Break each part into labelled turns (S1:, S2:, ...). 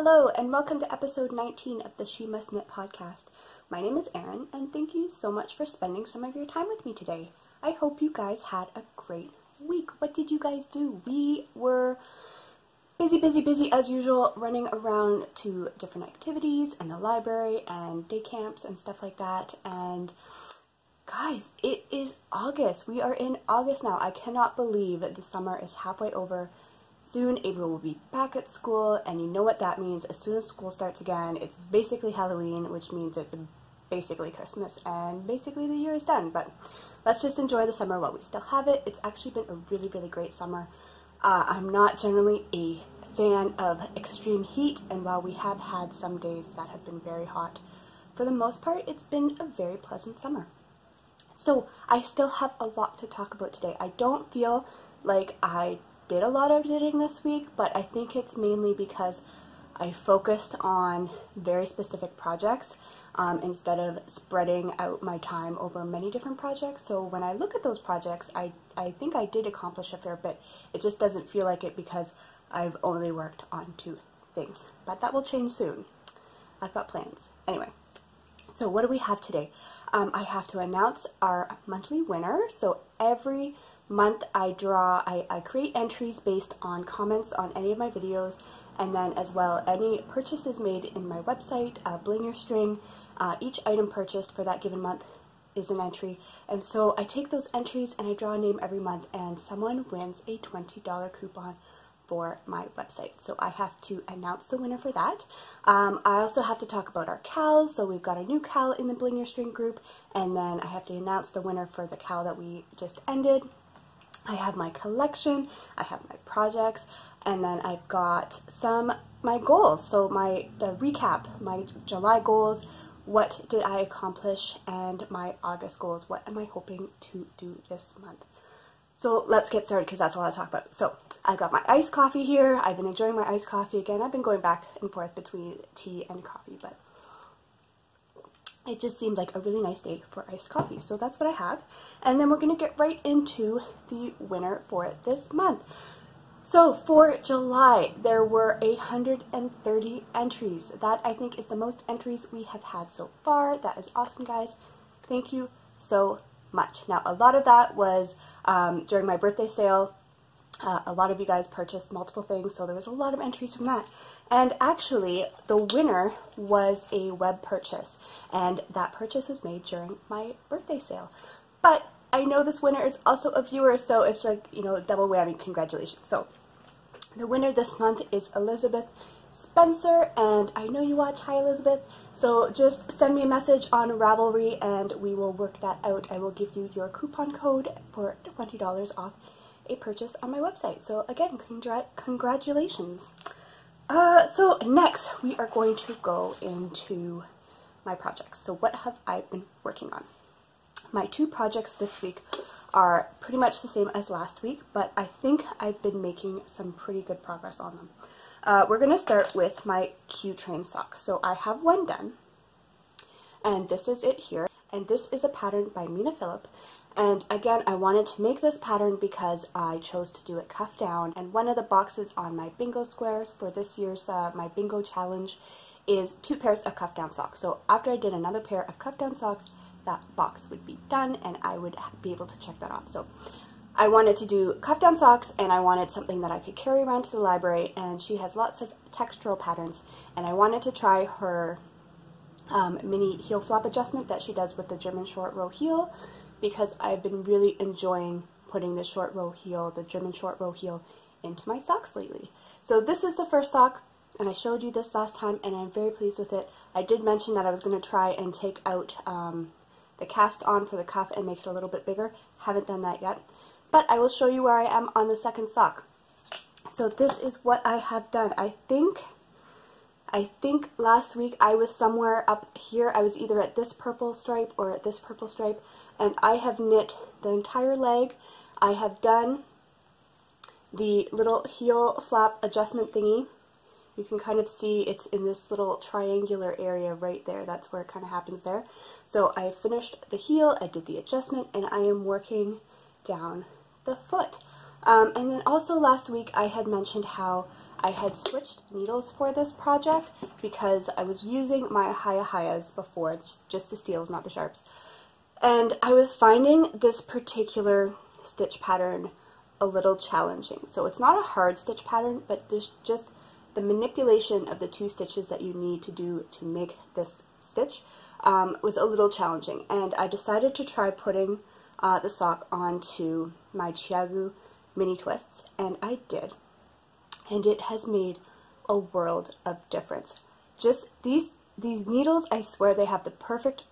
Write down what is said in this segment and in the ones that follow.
S1: Hello and welcome to episode 19 of the She.Must.Knit podcast. My name is Erin and thank you so much for spending some of your time with me today. I hope you guys had a great week. What did you guys do? We were busy as usual, running around to different activities and the library and day camps and stuff like that. And guys, it is August. We are in August now. I cannot believe that the summer is halfway over. Soon April will be back at school, and you know what that means. As soon as school starts again, it's basically Halloween, which means it's basically Christmas, and basically the year is done. But let's just enjoy the summer while we still have it. It's actually been a really great summer. I'm not generally a fan of extreme heat, and while we have had some days that have been very hot, for the most part, it's been a very pleasant summer. So I still have a lot to talk about today. I don't feel like I did a lot of knitting this week, but I think it's mainly because I focused on very specific projects instead of spreading out my time over many different projects. So when I look at those projects, I think I did accomplish a fair bit. It just doesn't feel like it because I've only worked on 2 things, but that will change soon. I've got plans. Anyway, so what do we have today? I have to announce our monthly winner. So every month I create entries based on comments on any of my videos, and then as well any purchases made in my website, Bling your string. Each item purchased for that given month is an entry, and so I take those entries and I draw a name every month, and someone wins a $20 coupon for my website. So I have to announce the winner for that. I also have to talk about our KALs. So we've got a new KAL in the Bling your string group, and then I have to announce the winner for the KAL that we just ended. I have my collection, I have my projects, and then I've got my goals. So the recap, my July goals, what did I accomplish, and my August goals, what am I hoping to do this month. So let's get started because that's all I talk about. So I've got my iced coffee here. I've been enjoying my iced coffee again. I've been going back and forth between tea and coffee, but it just seemed like a really nice day for iced coffee. So that's what I have. And then we're going to get right into the winner for this month. So for July, there were 130 entries. That, I think, is the most entries we have had so far. That is awesome, guys. Thank you so much. Now, a lot of that was during my birthday sale. A lot of you guys purchased multiple things, so there was a lot of entries from that. And actually, the winner was a web purchase, and that purchase was made during my birthday sale. But I know this winner is also a viewer, so it's like, you know, double whammy. Congratulations. So the winner this month is Elizabeth Spencer, and I know you watch. Hi, Elizabeth. So just send me a message on Ravelry, and we will work that out. I will give you your coupon code for $20 off a purchase on my website. So again, congratulations. So next we are going to go into my projects. So what have I been working on? My 2 projects this week are pretty much the same as last week, but I think I've been making some pretty good progress on them. We're going to start with my Q-train socks. So I have one done, and this is it here. And this is a pattern by Mina Phillip. And again, I wanted to make this pattern because I chose to do it cuff down. And one of the boxes on my bingo squares for this year's my bingo challenge is 2 pairs of cuff down socks. So after I did another pair of cuff down socks, that box would be done and I would be able to check that off. So I wanted to do cuff down socks, and I wanted something that I could carry around to the library, and she has lots of textural patterns, and I wanted to try her mini heel flap adjustment that she does with the German short row heel, because I've been really enjoying putting the short row heel, the German short row heel, into my socks lately. So this is the first sock, and I showed you this last time, and I'm very pleased with it. I did mention that I was going to try and take out the cast on for the cuff and make it a little bit bigger. Haven't done that yet, but I will show you where I am on the second sock. So this is what I have done. I think last week I was somewhere up here. I was either at this purple stripe or at this purple stripe, and I have knit the entire leg. I have done the little heel flap adjustment thingy. You can kind of see it's in this little triangular area right there. That's where it kind of happens there. So I finished the heel, I did the adjustment, and I am working down the foot. And then also last week I had mentioned how I had switched needles for this project because I was using my Hayahayas before, just the steels, not the sharps. And I was finding this particular stitch pattern a little challenging. So it's not a hard stitch pattern, but there's just the manipulation of the 2 stitches that you need to do to make this stitch was a little challenging. And I decided to try putting the sock onto my Chiagu mini twists, and I did. And it has made a world of difference. Just these needles, I swear they have the perfect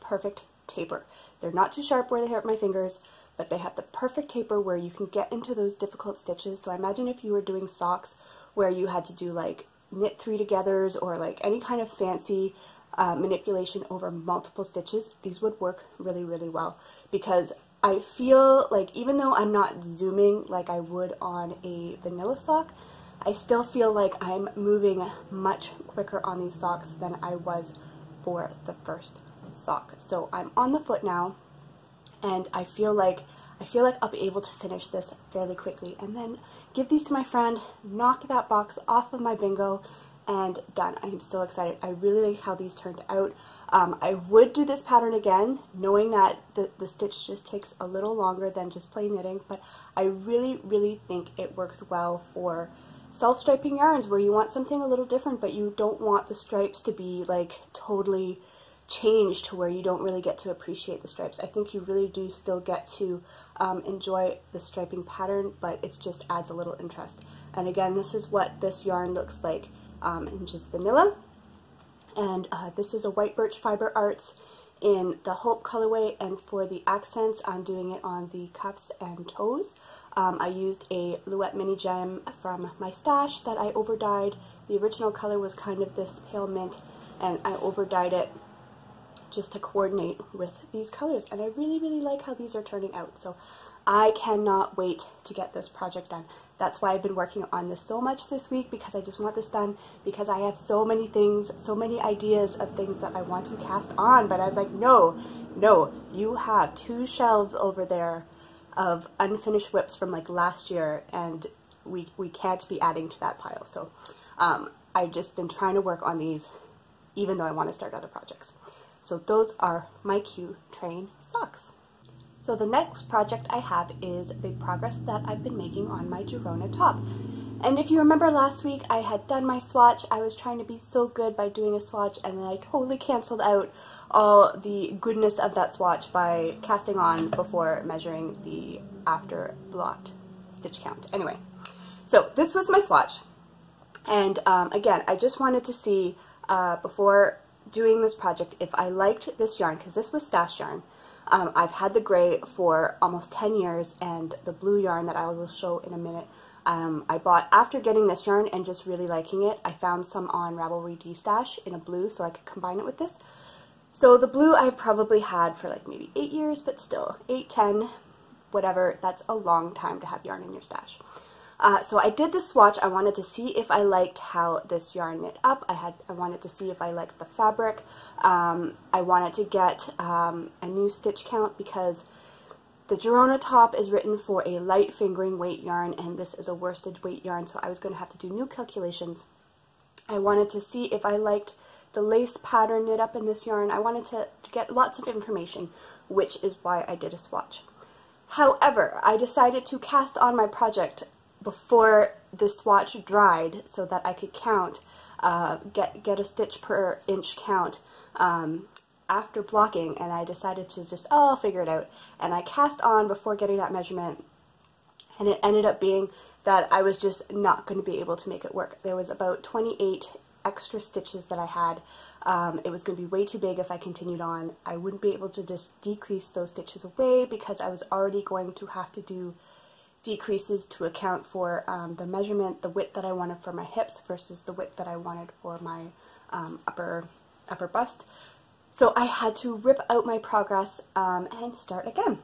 S1: taper. They're not too sharp where they hurt my fingers, but they have the perfect taper where you can get into those difficult stitches. So I imagine if you were doing socks where you had to do like knit 3-togethers or like any kind of fancy manipulation over multiple stitches, these would work really well, because I feel like even though I'm not zooming like I would on a vanilla sock, I still feel like I'm moving much quicker on these socks than I was for the first sock. So I'm on the foot now, and I feel like I'll be able to finish this fairly quickly and then give these to my friend, knock that box off of my bingo, and done. I am so excited. I really like how these turned out. I would do this pattern again, knowing that the stitch just takes a little longer than just plain knitting, but I really think it works well for self-striping yarns where you want something a little different, but you don't want the stripes to be like totally changed to where you don't really get to appreciate the stripes. I think you really do still get to enjoy the striping pattern, but it just adds a little interest. And again, this is what this yarn looks like in just vanilla. And this is a white birch fiber arts in the Hope colorway, and for the accents I'm doing it on the cuffs and toes. I used a Luette mini gem from my stash that I overdyed. The original color was kind of this pale mint, and I overdyed it just to coordinate with these colors, and I really like how these are turning out. So I cannot wait to get this project done. That's why I've been working on this so much this week, because I just want this done, because I have so many things, so many ideas of things that I want to cast on. But I was like, no, you have 2 shelves over there of unfinished whips from like last year, and we can't be adding to that pile. So I've just been trying to work on these even though I want to start other projects. So those are my Q Train socks. So the next project I have is the progress that I've been making on my Girona top. And if you remember last week, I had done my swatch. I was trying to be so good by doing a swatch, and then I totally canceled out all the goodness of that swatch by casting on before measuring the after blocked stitch count. Anyway, so this was my swatch. And again, I just wanted to see before doing this project if I liked this yarn, because this was stash yarn. I've had the gray for almost 10 years, and the blue yarn that I will show in a minute, I bought after getting this yarn and just really liking it. I found some on Ravelry D-Stash in a blue so I could combine it with this. So the blue I've probably had for like maybe 8 years, but still, 8, 10, whatever, that's a long time to have yarn in your stash. So I did this swatch. I wanted to see if I liked how this yarn knit up. I wanted to see if I liked the fabric. I wanted to get a new stitch count, because the Girona top is written for a light fingering weight yarn, and this is a worsted weight yarn, so I was going to have to do new calculations. I wanted to see if I liked the lace pattern knit up in this yarn. I wanted to get lots of information, which is why I did a swatch. However, I decided to cast on my project before the swatch dried so that I could count, get a stitch per inch count after blocking, and I decided to just, oh, I'll figure it out. And I cast on before getting that measurement, and it ended up being that I was just not going to be able to make it work. There was about 28 extra stitches that I had. It was going to be way too big if I continued on. I wouldn't be able to just decrease those stitches away, because I was already going to have to do decreases to account for the measurement, the width that I wanted for my hips versus the width that I wanted for my upper bust. So I had to rip out my progress and start again.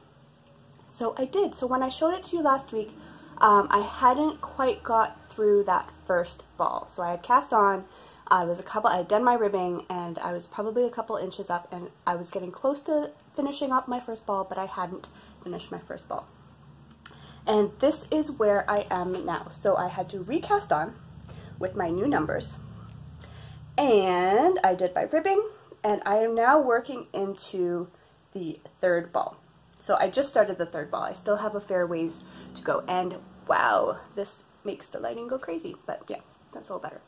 S1: So I did. So when I showed it to you last week, I hadn't quite got through that first ball. So I had cast on, I had done my ribbing, and I was probably a couple inches up, and I was getting close to finishing up my first ball, but I hadn't finished my first ball. And this is where I am now. So I had to recast on, with my new numbers. And I did my ribbing, and I am now working into the third ball. So I just started the third ball. I still have a fair ways to go, and wow, this makes the lighting go crazy, but yeah, that's a little better.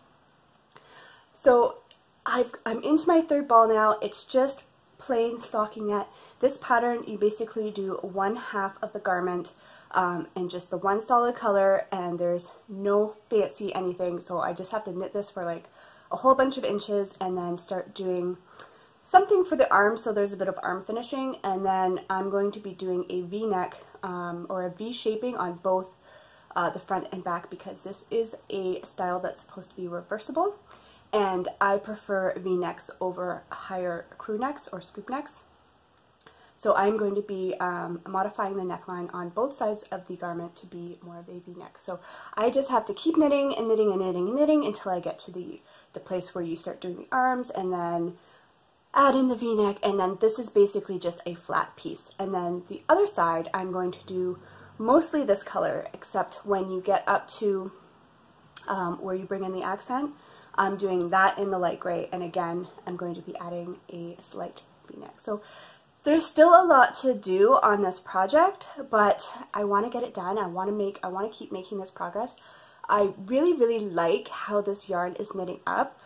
S1: So I'm into my third ball now. It's just plain stockinette. This pattern, you basically do 1/2 of the garment in just the one solid color, and there's no fancy anything, so I just have to knit this for like a whole bunch of inches and then start doing something for the arm, so there's a bit of arm finishing, and then I'm going to be doing a V-neck or a V shaping on both the front and back, because this is a style that's supposed to be reversible, and I prefer V-necks over higher crew necks or scoop necks. So I'm going to be modifying the neckline on both sides of the garment to be more of a V-neck. So I just have to keep knitting and knitting and knitting and knitting until I get to the place where you start doing the arms, and then add in the V-neck, and then this is basically just a flat piece. And then the other side, I'm going to do mostly this color, except when you get up to where you bring in the accent, I'm doing that in the light gray, and again, I'm going to be adding a slight V-neck. So there's still a lot to do on this project, but I want to get it done. I want to keep making this progress. I really, really like how this yarn is knitting up.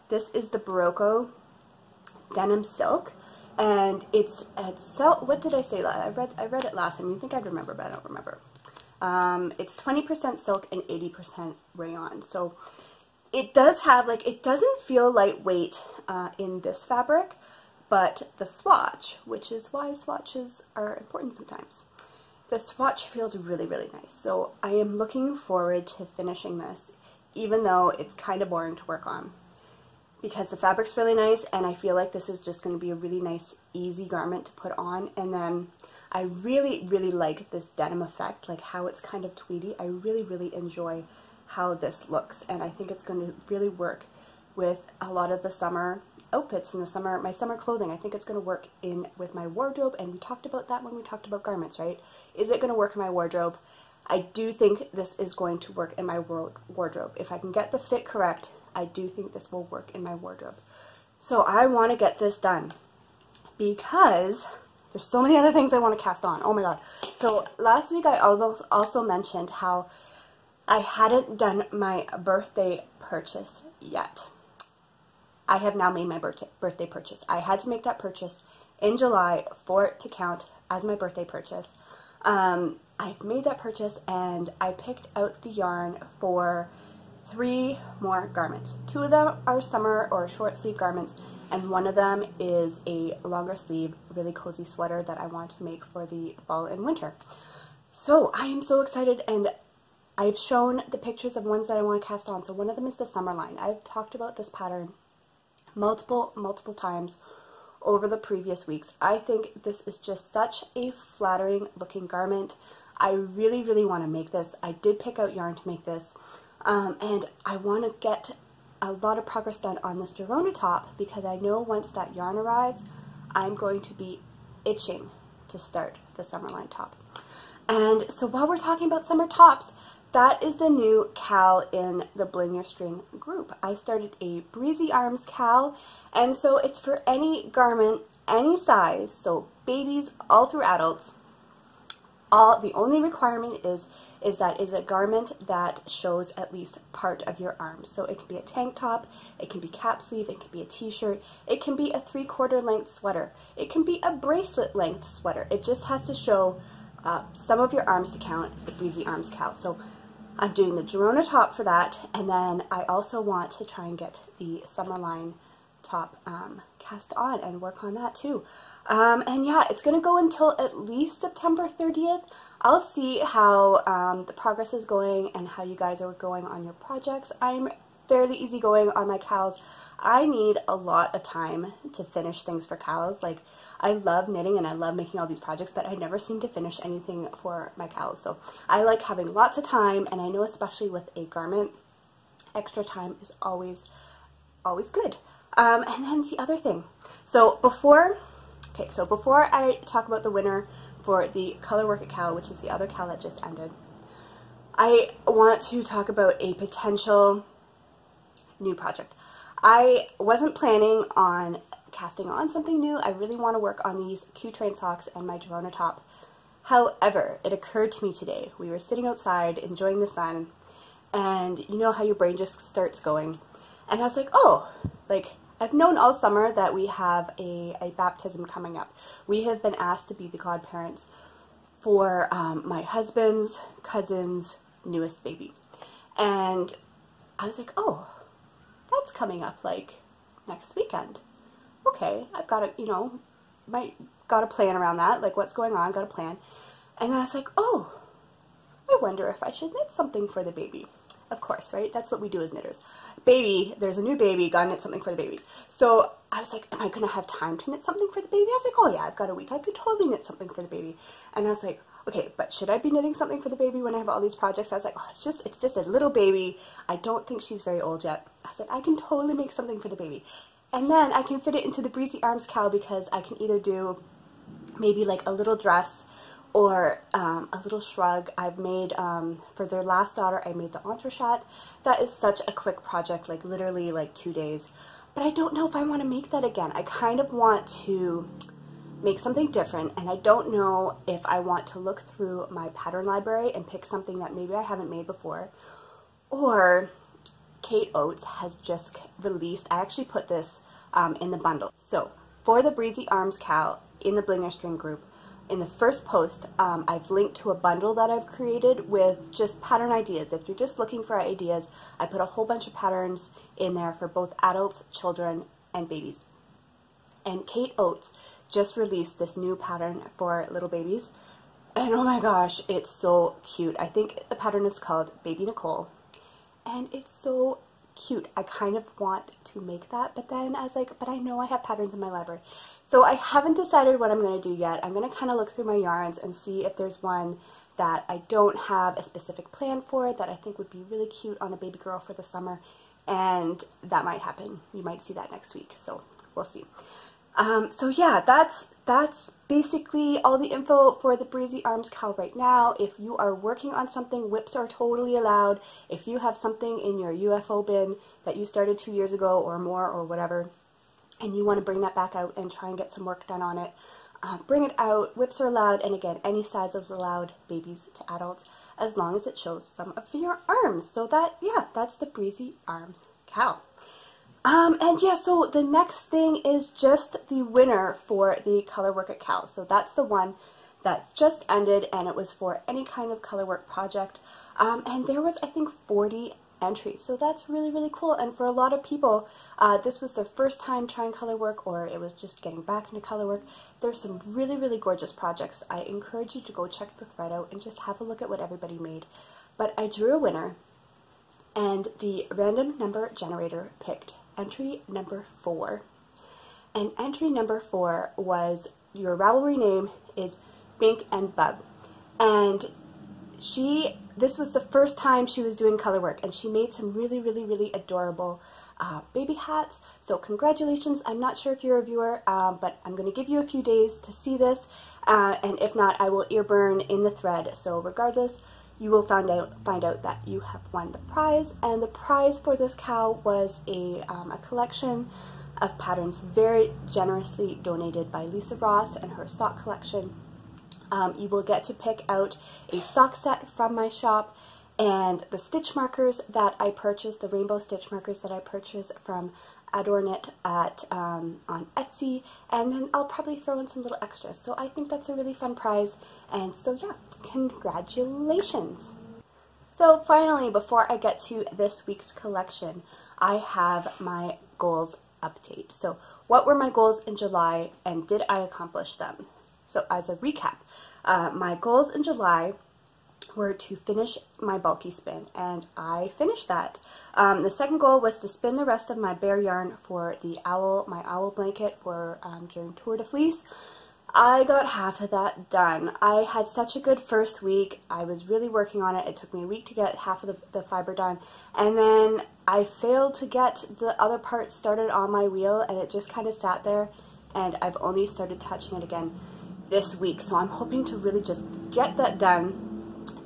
S1: This is the Barocco denim silk, and it's what did I say? I read it last time. You think I'd remember, but I don't remember. It's 20% silk and 80% rayon. So it does have, like, it doesn't feel lightweight in this fabric, but the swatch, which is why swatches are important sometimes, the swatch feels really, really nice. So I am looking forward to finishing this, even though it's kind of boring to work on, because the fabric's really nice, and I feel like this is just going to be a really nice, easy garment to put on. And then I really, really like this denim effect, like how it's kind of tweedy. I really, really enjoy how this looks, and I think it's going to really work with a lot of the summer outfits in the summer, my summer clothing. I think it's going to work in with my wardrobe, and we talked about that when we talked about garments, right? Is it going to work in my wardrobe? I do think this is going to work in my wardrobe. If I can get the fit correct, I do think this will work in my wardrobe. So I want to get this done because there's so many other things I want to cast on. Oh my god. So last week I also mentioned how I hadn't done my birthday purchase yet. I have now made my birthday purchase. I had to make that purchase in July for it to count as my birthday purchase. I've made that purchase, and I picked out the yarn for 3 more garments. 2 of them are summer or short sleeve garments, and 1 of them is a longer sleeve, really cozy sweater that I want to make for the fall and winter. So I am so excited, and I've shown the pictures of ones that I want to cast on. So one of them is the Summerline. I've talked about this pattern multiple times over the previous weeks. I think this is just such a flattering looking garment. I really, really want to make this. I did pick out yarn to make this, and I want to get a lot of progress done on this Girona top, because I know once that yarn arrives, I'm going to be itching to start the Summerline top. And so while we're talking about summer tops, that is the new KAL in the Bling Your String group. I started a Breezy Arms KAL, and so it's for any garment, any size, so babies all through adults. The only requirement is that is a garment that shows at least part of your arms. So it can be a tank top, it can be cap sleeve, it can be a t-shirt, it can be a 3/4 length sweater, it can be a bracelet length sweater. It just has to show some of your arms to count, the Breezy Arms KAL. So I'm doing the Girona top for that, and then I also want to try and get the Summerline top cast on and work on that too. And yeah, it's going to go until at least September 30th. I'll see how the progress is going and how you guys are going on your projects. I'm fairly easygoing on my KALs. I need a lot of time to finish things for KALs. Like, I love knitting and I love making all these projects, but I never seem to finish anything for my KALs. So I like having lots of time, and I know especially with a garment, extra time is always good. And then the other thing. So before I talk about the winner for the Color Work It KAL, which is the other KAL that just ended, I want to talk about a potential new project. I wasn't planning on casting on something new. I really want to work on these cute train socks and my Girona top. However, it occurred to me today. We were sitting outside enjoying the sun, and you know how your brain just starts going. And I was like, oh, like, I've known all summer that we have a baptism coming up. We have been asked to be the godparents for my husband's cousin's newest baby. And I was like, oh, that's coming up like next weekend. Okay, I've got to, you know, got a plan around that, like what's going on, got a plan. And then I was like, oh, I wonder if I should knit something for the baby. Of course, right? That's what we do as knitters. Baby, there's a new baby, gotta knit something for the baby. So I was like, am I gonna have time to knit something for the baby? I was like, oh yeah, I've got a week. I could totally knit something for the baby. And I was like, okay, but should I be knitting something for the baby when I have all these projects? I was like, oh, it's just a little baby. I don't think she's very old yet. I said, I can totally make something for the baby. And then I can fit it into the Breezy Arms KAL because I can either do maybe like a little dress or a little shrug. I've made, for their last daughter, I made the entrechat. That is such a quick project, like literally like 2 days. But I don't know if I want to make that again. I kind of want to make something different, and I don't know if I want to look through my pattern library and pick something that maybe I haven't made before, or Kate Oates has just released, I actually put this in the bundle. So for the Breezy Arms KAL in the Blinger String group, in the first post, I've linked to a bundle that I've created with just pattern ideas. If you're just looking for ideas, I put a whole bunch of patterns in there for both adults, children, and babies. And Kate Oates just released this new pattern for little babies. And oh my gosh, it's so cute. I think the pattern is called Baby Nicole. And it's so cute. I kind of want to make that, but then I was like, but I know I have patterns in my library. So I haven't decided what I'm going to do yet. I'm going to kind of look through my yarns and see if there's one that I don't have a specific plan for that I think would be really cute on a baby girl for the summer, and that might happen. You might see that next week, so we'll see. So yeah, that's basically all the info for the Breezy Arms KAL right now. If you are working on something, whips are totally allowed. If you have something in your UFO bin that you started 2 years ago or more or whatever, and you want to bring that back out and try and get some work done on it, bring it out. Whips are allowed, and again, any size is allowed, babies to adults, as long as it shows some of your arms. So that, yeah, that's the Breezy Arms KAL. And yeah, so the next thing is just the winner for the color work at KAL. So that's the one that just ended, and it was for any kind of color work project. And there was, I think, 40 entries. So that's really, really cool. And for a lot of people, this was their first time trying color work, or it was just getting back into color work. There's some really, really gorgeous projects. I encourage you to go check the thread out and just have a look at what everybody made. But I drew a winner, and the random number generator picked entry number 4. And entry number 4 was, your Ravelry name is Bink and Bub. And this was the first time she was doing color work, and she made some really, really, really adorable baby hats. So congratulations. I'm not sure if you're a viewer, but I'm going to give you a few days to see this, and if not, I will ear burn in the thread. So regardless, you will find out that you have won the prize. And the prize for this KAL was a collection of patterns very generously donated by Lisa Ross and her sock collection. You will get to pick out a sock set from my shop, and the stitch markers that I purchased, the rainbow stitch markers that I purchased from Adore Knit on Etsy, and then I'll probably throw in some little extras. So I think that's a really fun prize, and so yeah, congratulations. So finally, before I get to this week's collection, I have my goals update. So what were my goals in July, and did I accomplish them? So as a recap, my goals in July were to finish my bulky spin, and I finished that. The second goal was to spin the rest of my bare yarn for the my owl blanket for during Tour de Fleece. I got half of that done. I had such a good first week. I was really working on it. It took me a week to get half of the fiber done, and then I failed to get the other part started on my wheel, and it just kind of sat there, and I've only started touching it again this week. So I'm hoping to really just get that done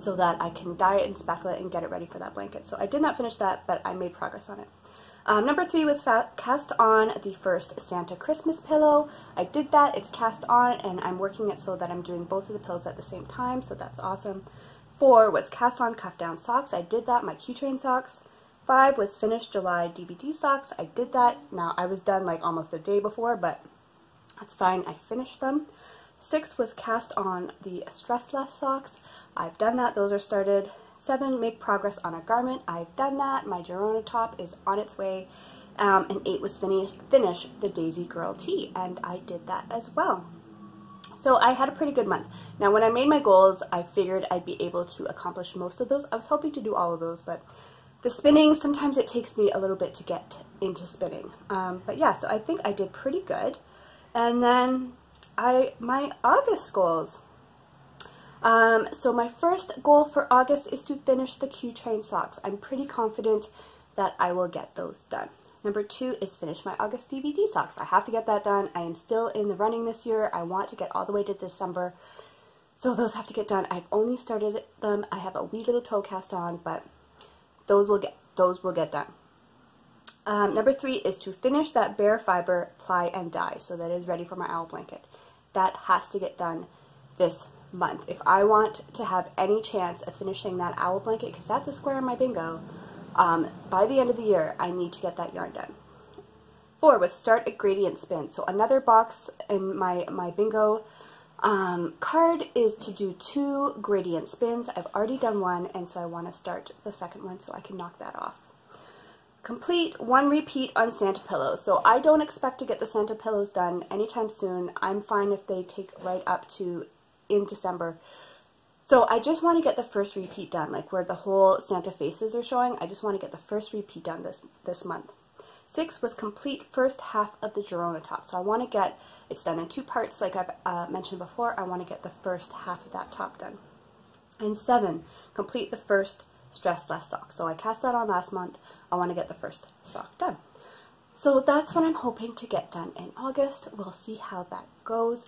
S1: so that I can dye it and speckle it and get it ready for that blanket. So I did not finish that, but I made progress on it. Number 3 was cast on the first Santa Christmas pillow. I did that, it's cast on, and I'm working it so that I'm doing both of the pillows at the same time, so that's awesome. 4 was cast on cuff down socks. I did that, my Q-Train socks. 5 was finished July DVD socks. I did that. Now, I was done like almost a day before, but that's fine, I finished them. 6 was cast on the stressless socks. I've done that, those are started. 7, make progress on a garment. I've done that. My Girona top is on its way. And 8 was finish the Daisy Girl tee, and I did that as well. So I had a pretty good month. Now when I made my goals, I figured I'd be able to accomplish most of those. I was hoping to do all of those, but the spinning, sometimes it takes me a little bit to get into spinning. But yeah, so I think I did pretty good. And then my August goals. So my first goal for August is to finish the Q-Train socks. I'm pretty confident that I will get those done. Number 2 is finish my August DVD socks. I have to get that done. I am still in the running this year. I want to get all the way to December. So those have to get done. I've only started them. I have a wee little toe cast on, but those will get done. Number 3 is to finish that bare fiber ply and dye. So that is ready for my owl blanket. That has to get done this month. If I want to have any chance of finishing that owl blanket, because that's a square in my bingo, by the end of the year, I need to get that yarn done. 4 was start a gradient spin. So another box in my bingo card is to do 2 gradient spins. I've already done one, and so I want to start the second one so I can knock that off. Complete 1 repeat on Santa pillows. So I don't expect to get the Santa pillows done anytime soon. I'm fine if they take right up to in December. So I just want to get the first repeat done, like where the whole Santa faces are showing. I just want to get the first repeat done this month. 6 was complete first half of the Girona top. So I want to get, it's done in 2 parts like I've mentioned before. I want to get the first half of that top done. And 7, complete the first stressless sock. So I cast that on last month. I want to get the first sock done. So that's what I'm hoping to get done in August. We'll see how that goes.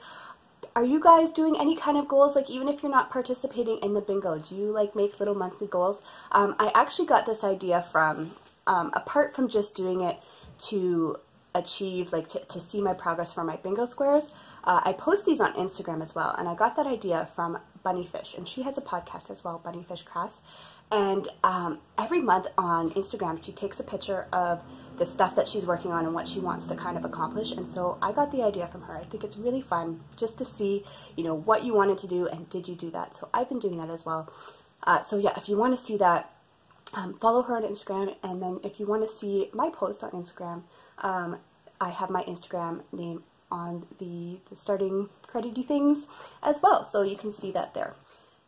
S1: Are you guys doing any kind of goals? Like, even if you're not participating in the bingo, do you like make little monthly goals? I actually got this idea from, apart from just doing it to achieve, like to see my progress for my bingo squares, I post these on Instagram as well, and I got that idea from Bunniphish, and she has a podcast as well, Bunniphish Crafts, and every month on Instagram she takes a picture of the stuff that she's working on and what she wants to kind of accomplish, and so I got the idea from her. I think it's really fun just to see, you know, what you wanted to do and did you do that, so I've been doing that as well. So yeah, if you want to see that, follow her on Instagram, and then if you want to see my post on Instagram, I have my Instagram name on the starting credity things as well, so you can see that there.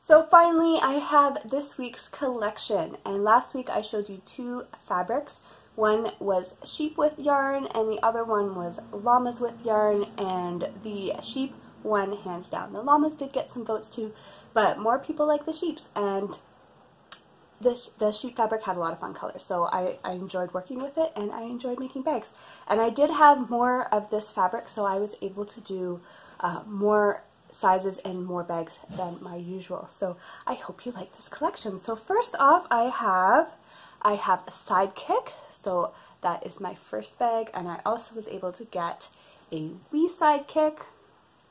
S1: So finally, I have this week's collection, and last week I showed you 2 fabrics. One was sheep with yarn, and the other one was llamas with yarn, and the sheep won hands down. The llamas did get some votes too, but more people like the sheeps, and the sheep fabric had a lot of fun colors, so I enjoyed working with it, and I enjoyed making bags. And I did have more of this fabric, so I was able to do more sizes and more bags than my usual. So I hope you like this collection. So first off, I have a sidekick, so that is my first bag, and I also was able to get a wee sidekick,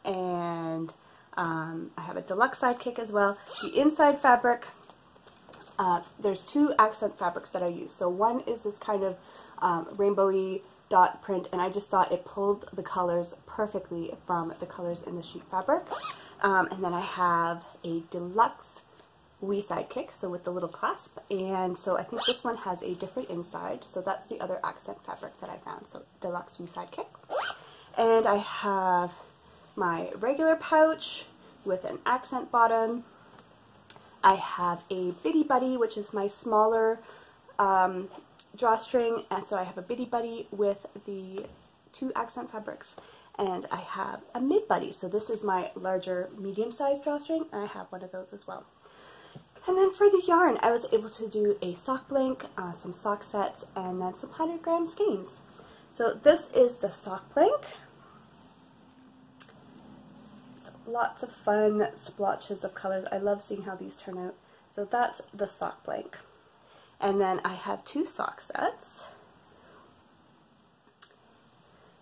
S1: and I have a deluxe sidekick as well. The inside fabric, there's 2 accent fabrics that I use. So one is this kind of rainbowy dot print, and I just thought it pulled the colors perfectly from the colors in the sheep fabric. And then I have a deluxe wee sidekick, so with the little clasp, and so I think this one has a different inside, so that's the other accent fabric that I found, so deluxe wee sidekick. And I have my regular pouch with an accent bottom. I have a Bitty Buddy, which is my smaller drawstring, and so I have a Bitty Buddy with the 2 accent fabrics, and I have a Mid Buddy, so this is my larger medium-sized drawstring, and I have one of those as well. And then for the yarn, I was able to do a sock blank, some sock sets, and then some 100-gram skeins. So this is the sock blank. So lots of fun splotches of colors. I love seeing how these turn out. So that's the sock blank. And then I have 2 sock sets.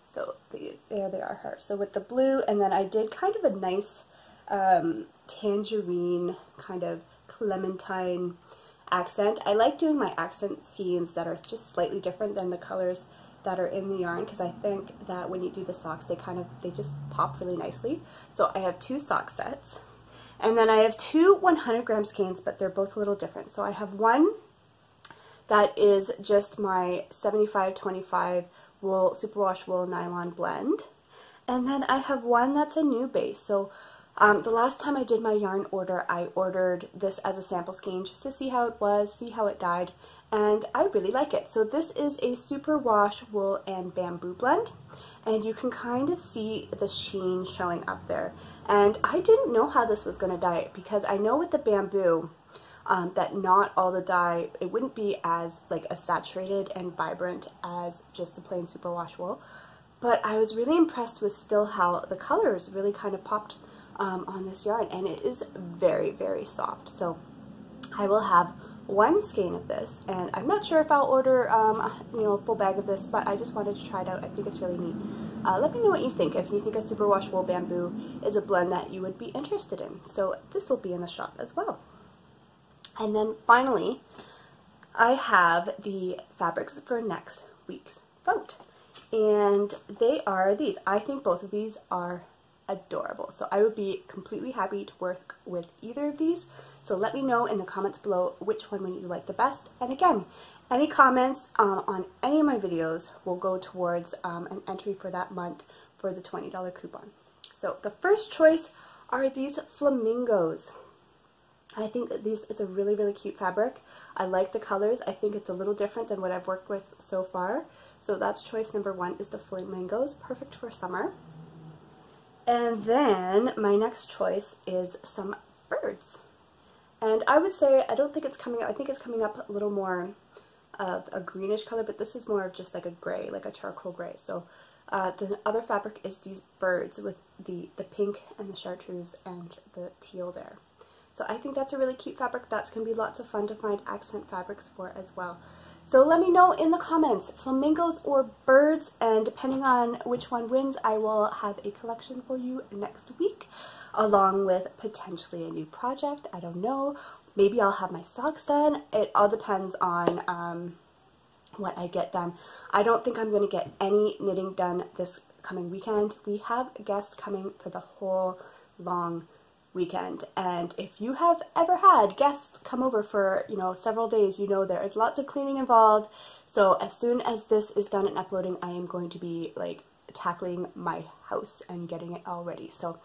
S1: So there they are. So with the blue, and then I did kind of a nice tangerine, kind of clementine accent. I like doing my accent skeins that are just slightly different than the colors that are in the yarn, because I think that when you do the socks, they just pop really nicely. So I have 2 sock sets, and then I have 2 100-gram skeins, but they're both a little different. So I have one that is just my 75-25 wool superwash wool nylon blend, and then I have one that's a new base. So the last time I did my yarn order, I ordered this as a sample skein just to see how it was, see how it dyed, and I really like it. So this is a superwash wool and bamboo blend, and you can kind of see the sheen showing up there. And I didn't know how this was going to dye, because I know with the bamboo that not all the dye, it wouldn't be as saturated and vibrant as just the plain superwash wool, but I was really impressed with still how the colors really kind of popped on this yarn, and it is very, very soft. So I will have 1 skein of this, and I'm not sure if I'll order a full bag of this, but I just wanted to try it out. I think it's really neat. Let me know what you think, if you think a superwash wool bamboo is a blend that you would be interested in. So this will be in the shop as well. And then finally, I have the fabrics for next week's vote, and they are these. I think both of these are adorable, so I would be completely happy to work with either of these. So let me know in the comments below which one you like the best, and again, any comments on any of my videos will go towards an entry for that month for the $20 coupon. So the first choice are these flamingos. I think that this is a really, really cute fabric. I like the colors. I think it's a little different than what I've worked with so far. So that's choice number 1, is the flamingos, perfect for summer. And then my next choice is some birds. And I would say, I don't think it's coming up, I think it's coming up a little more of a greenish color, but this is more of just like a gray, like a charcoal gray. So the other fabric is these birds with the pink and the chartreuse and the teal there. So I think that's a really cute fabric. That's going to be lots of fun to find accent fabrics for as well. So let me know in the comments, flamingos or birds, and depending on which one wins, I will have a collection for you next week, along with potentially a new project. I don't know. Maybe I'll have my socks done. It all depends on what I get done. I don't think I'm going to get any knitting done this coming weekend. We have guests coming for the whole long weekend, and if you have ever had guests come over for several days, there is lots of cleaning involved. So as soon as this is done and uploading, I am going to be tackling my house and getting it all ready. So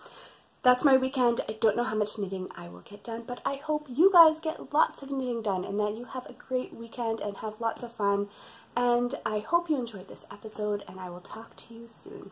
S1: that's my weekend. I don't know how much knitting I will get done, but I hope you guys get lots of knitting done and that you have a great weekend and have lots of fun. And I hope you enjoyed this episode, and I will talk to you soon.